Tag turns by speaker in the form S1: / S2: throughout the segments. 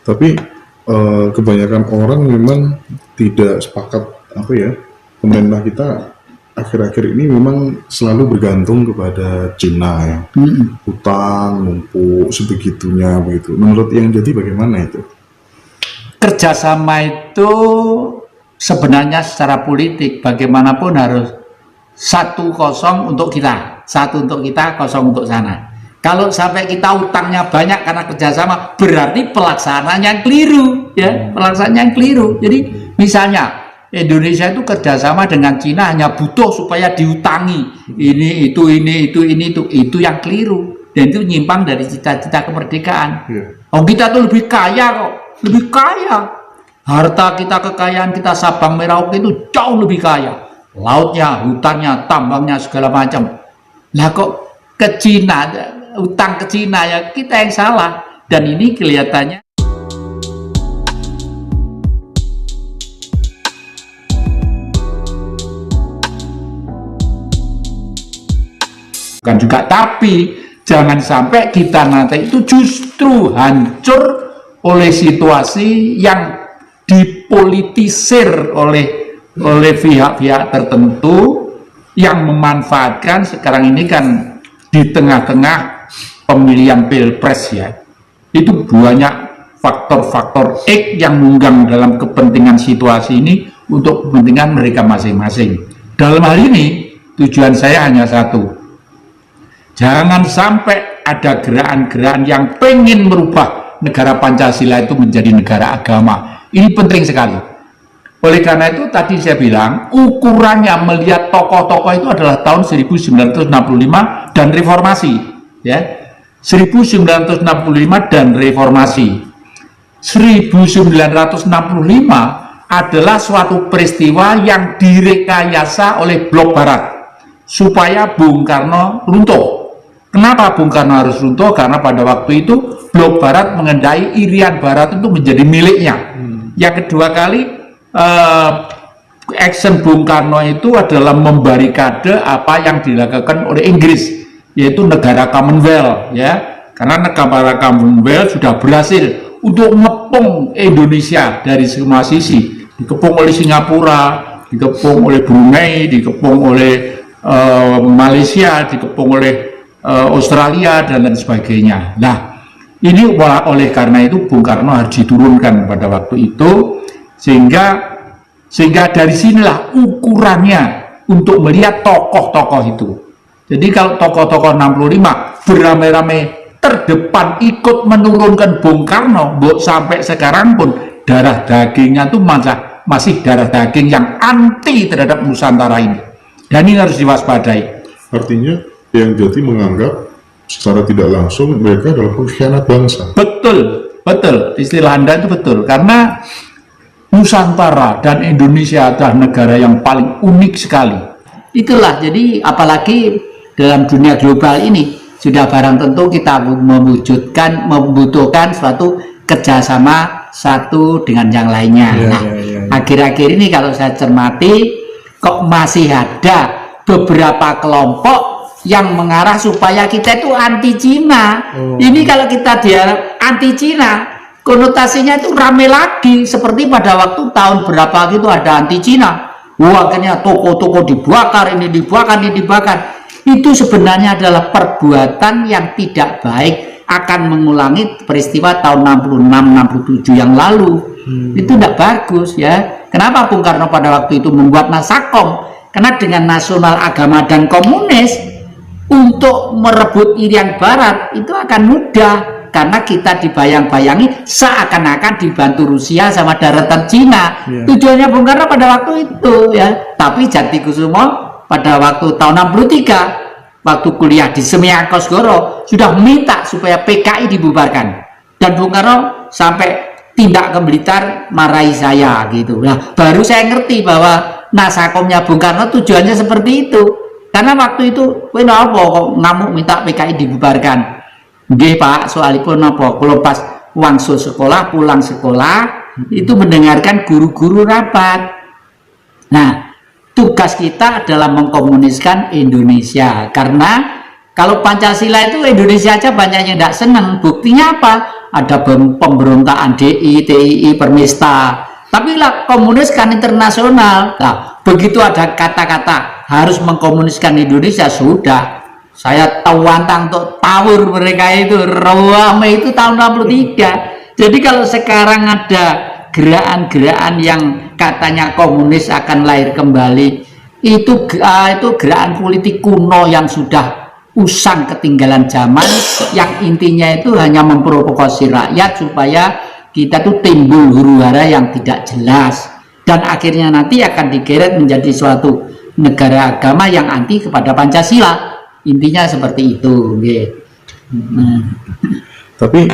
S1: Tapi kebanyakan orang memang tidak sepakat apa ya, pemerintah kita akhir-akhir ini memang selalu bergantung kepada Cina ya. Hutang numpuk sebegitunya begitu. Menurut yang jadi bagaimana itu?
S2: Kerjasama itu sebenarnya secara politik bagaimanapun harus 1-0 untuk kita, 1 untuk kita, 0 untuk sana. Kalau sampai kita utangnya banyak karena kerjasama, berarti pelaksanaannya yang keliru, ya, pelaksanaannya yang keliru. Jadi misalnya Indonesia itu kerjasama dengan Cina hanya butuh supaya diutangi ini itu yang keliru, dan itu nyimpang dari cita-cita kemerdekaan. Oh, kita tuh lebih kaya kok, lebih kaya. Harta kita, kekayaan kita Sabang Merauke itu jauh lebih kaya. Lautnya, hutannya, tambangnya segala macam. Nah kok ke Cina, utang ke Cina, ya kita yang salah. Dan ini kelihatannya bukan juga, tapi jangan sampai kita nanti itu justru hancur oleh situasi yang dipolitisir oleh pihak-pihak tertentu yang memanfaatkan sekarang ini kan di tengah-tengah pemilihan pilpres ya, itu banyak faktor-faktor X yang menunggang dalam kepentingan situasi ini untuk kepentingan mereka masing-masing. Dalam hal ini tujuan saya hanya satu, jangan sampai ada gerakan-gerakan yang pengen merubah negara Pancasila itu menjadi negara agama. Ini penting sekali. Oleh karena itu tadi saya bilang ukurannya melihat tokoh-tokoh itu adalah tahun 1965 dan reformasi, ya. 1965 dan reformasi. 1965 adalah suatu peristiwa yang direkayasa oleh blok barat supaya Bung Karno runtuh. Kenapa Bung Karno harus runtuh? Karena pada waktu itu blok barat mengendai Irian Barat itu menjadi miliknya. Yang kedua kali action Bung Karno itu adalah membarikade apa yang dilakukan oleh Inggris, yaitu negara Commonwealth, ya, karena negara Commonwealth sudah berhasil untuk mengepung Indonesia dari semua sisi, dikepung oleh Singapura, dikepung oleh Brunei, dikepung oleh Malaysia, dikepung oleh Australia dan lain sebagainya. Nah, ini oleh karena itu Bung Karno harus diturunkan pada waktu itu, sehingga dari sinilah ukurannya untuk melihat tokoh-tokoh itu. Jadi kalau tokoh-tokoh 65 beramai-ramai terdepan ikut menurunkan Bung Karno, sampai sekarang pun darah dagingnya itu masih darah daging yang anti terhadap Nusantara ini, dan ini harus diwaspadai.
S1: Artinya yang jadi menganggap secara tidak langsung mereka adalah pengkhianat bangsa.
S2: Betul, betul, istilah Anda itu betul, karena Nusantara dan Indonesia adalah negara yang paling unik sekali. Itulah, jadi apalagi dalam dunia global ini sudah barang tentu kita membutuhkan suatu kerjasama satu dengan yang lainnya. Akhir-akhir ini kalau saya cermati kok masih ada beberapa kelompok yang mengarah supaya kita itu anti Cina. Ini kalau kita dia anti Cina, konotasinya itu rame lagi, seperti pada waktu tahun berapa gitu ada anti Cina. Wah, akhirnya toko-toko dibakar, ini dibakar, ini dibakar. Itu sebenarnya adalah perbuatan yang tidak baik, akan mengulangi peristiwa tahun 66-67 yang lalu. Itu tidak bagus, ya. Kenapa Bung Karno pada waktu itu membuat Nasakom? Karena dengan nasional, agama, dan komunis untuk merebut Irian Barat itu akan mudah, karena kita dibayang-bayangi seakan-akan dibantu Rusia sama daratan Cina. Tujuannya Bung Karno pada waktu itu, ya. Tapi Jatikusumo pada waktu tahun 63 waktu kuliah di Semia Kosgoro sudah minta supaya PKI dibubarkan, dan Bung Karno sampai tindak ke Blitar marahi saya gitu. Nah, baru saya ngerti bahwa Nasakomnya Bung Karno tujuannya seperti itu. Karena waktu itu, kowe napa kok ngamuk minta PKI dibubarkan? Nggih Pak, soalipun napa? Kalau pas wangsul sekolah, pulang sekolah, itu mendengarkan guru-guru rapat. Nah, tugas kita adalah mengkomuniskan Indonesia. Karena Kalau Pancasila itu Indonesia aja banyak yang tidak senang. Buktinya apa? Ada pemberontakan DI, TII, Permesta. Tapi lah komunis kan internasional. Nah, begitu ada kata-kata harus mengkomuniskan Indonesia, sudah. Saya tantang untuk tawur mereka itu. Rame itu tahun 63. Jadi kalau sekarang ada gerakan-gerakan yang katanya komunis akan lahir kembali, itu gerakan politik kuno yang sudah usang, ketinggalan zaman, yang intinya itu hanya memprovokasi rakyat supaya kita tuh timbul huru-hara yang tidak jelas, dan akhirnya nanti akan digeret menjadi suatu negara agama yang anti kepada Pancasila. Intinya seperti itu.
S1: Tapi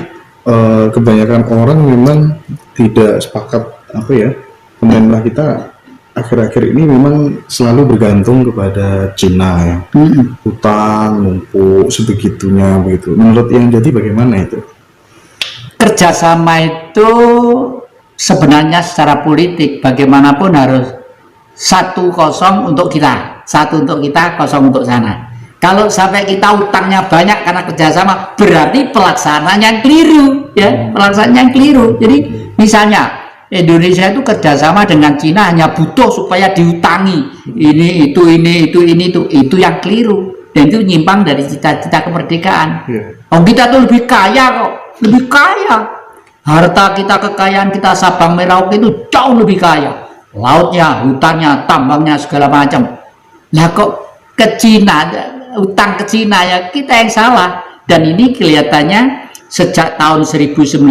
S1: kebanyakan orang memang tidak sepakat, apa ya, pemerintah kita akhir-akhir ini memang selalu bergantung kepada Cina ya. Utang numpuk sebegitunya begitu. Menurut yang jadi bagaimana itu?
S2: Kerjasama itu sebenarnya secara politik bagaimanapun harus 1-0 untuk kita, 1 untuk kita, 0 untuk sana. Kalau sampai kita utangnya banyak karena kerjasama, berarti pelaksanaannya yang keliru ya, pelaksanaannya yang keliru. Jadi misalnya Indonesia itu kerjasama dengan Cina hanya butuh supaya diutangi ini itu yang keliru, dan itu nyimpang dari cita-cita kemerdekaan. Kita tuh lebih kaya kok, lebih kaya, harta kita, kekayaan kita Sabang Merauke itu jauh lebih kaya, lautnya, hutannya, tambangnya, segala macam. Nah kok ke Cina, utang ke Cina, ya kita yang salah. Dan ini kelihatannya sejak tahun 1965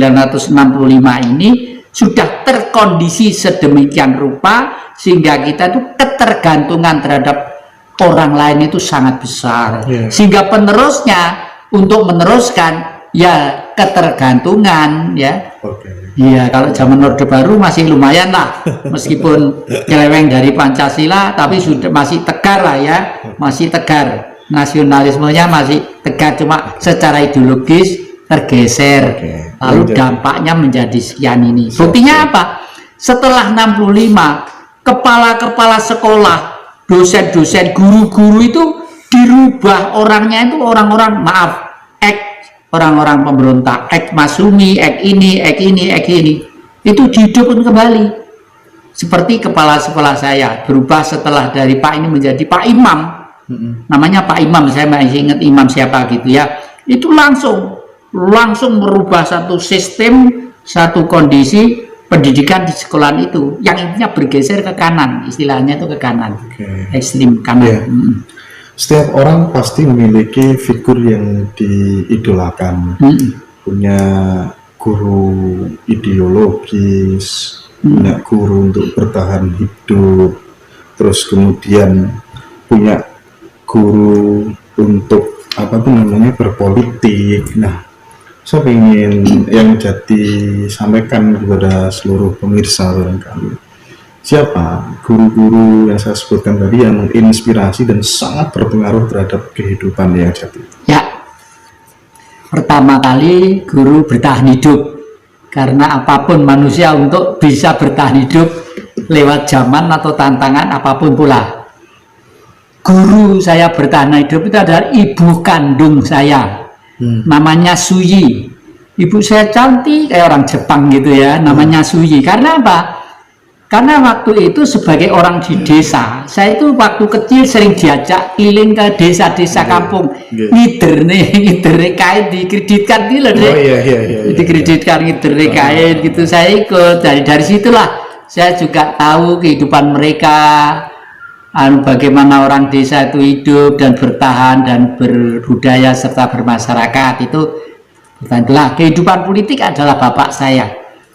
S2: ini sudah terkondisi sedemikian rupa sehingga kita tuh ketergantungan terhadap orang lain itu sangat besar. Sehingga penerusnya untuk meneruskan ya ketergantungan ya. Iya, kalau zaman Orde Baru masih lumayan lah, meskipun nyeleweng dari Pancasila, tapi sudah masih tegar lah ya, masih tegar, nasionalismenya masih tegar, cuma secara ideologis tergeser. Lalu dampaknya menjadi sekian ini. Buktinya apa? Setelah 65, kepala-kepala sekolah, dosen-dosen, guru-guru itu dirubah orangnya itu orang-orang, maaf, orang-orang pemberontak, Masumi, ini. Itu dihidupkan kembali. Seperti kepala sekolah saya berubah setelah dari Pak ini menjadi Pak Imam. Namanya Pak Imam, saya masih ingat imam siapa gitu ya. Itu langsung merubah satu sistem, satu kondisi pendidikan di sekolahan itu yang intinya bergeser ke kanan, istilahnya itu ke kanan, ekstrim kanan.
S1: Setiap orang pasti memiliki figur yang diidolakan, punya guru ideologis, punya guru untuk bertahan hidup, terus kemudian punya guru untuk apa tuh namanya berpolitik. Nah, saya ingin yang jadi sampaikan kepada seluruh pemirsa barangkali, siapa guru-guru yang saya sebutkan tadi yang menginspirasi dan sangat berpengaruh terhadap kehidupan yang jadi?
S2: Ya, pertama kali guru bertahan hidup, karena apapun manusia untuk bisa bertahan hidup lewat zaman atau tantangan apapun pula. Guru saya bertahan hidup itu adalah ibu kandung saya. Namanya Suyi. Ibu saya cantik kayak orang Jepang gitu ya, namanya Suyi. Karena apa? Karena waktu itu sebagai orang di desa, saya itu waktu kecil sering diajak keliling ke desa-desa kampung, ngider kain, dikreditkan gitu loh, dikreditkan ngider kain gitu. Saya ikut, dari situlah saya juga tahu kehidupan mereka, bagaimana orang desa itu hidup dan bertahan dan berbudaya serta bermasyarakat itu. Itulah kehidupan politik adalah bapak saya.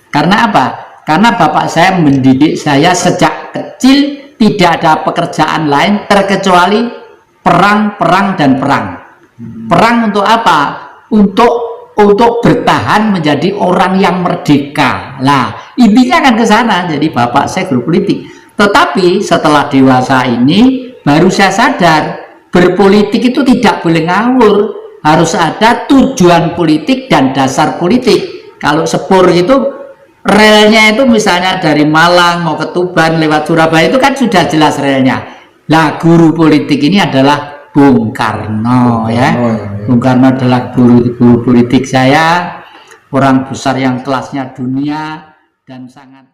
S2: Karena apa? Karena bapak saya mendidik saya sejak kecil, tidak ada pekerjaan lain terkecuali perang, dan perang. Perang untuk apa? Untuk bertahan menjadi orang yang merdeka. Lah, intinya kan ke sana. Jadi bapak saya guru politik. Tetapi setelah dewasa ini baru saya sadar, berpolitik itu tidak boleh ngawur, harus ada tujuan politik dan dasar politik. Kalau sepur itu relnya itu misalnya dari Malang mau ke Tuban lewat Surabaya itu kan sudah jelas relnya. Lah guru politik ini adalah Bung Karno ya. Bung Karno adalah guru politik saya, orang besar yang kelasnya dunia dan sangat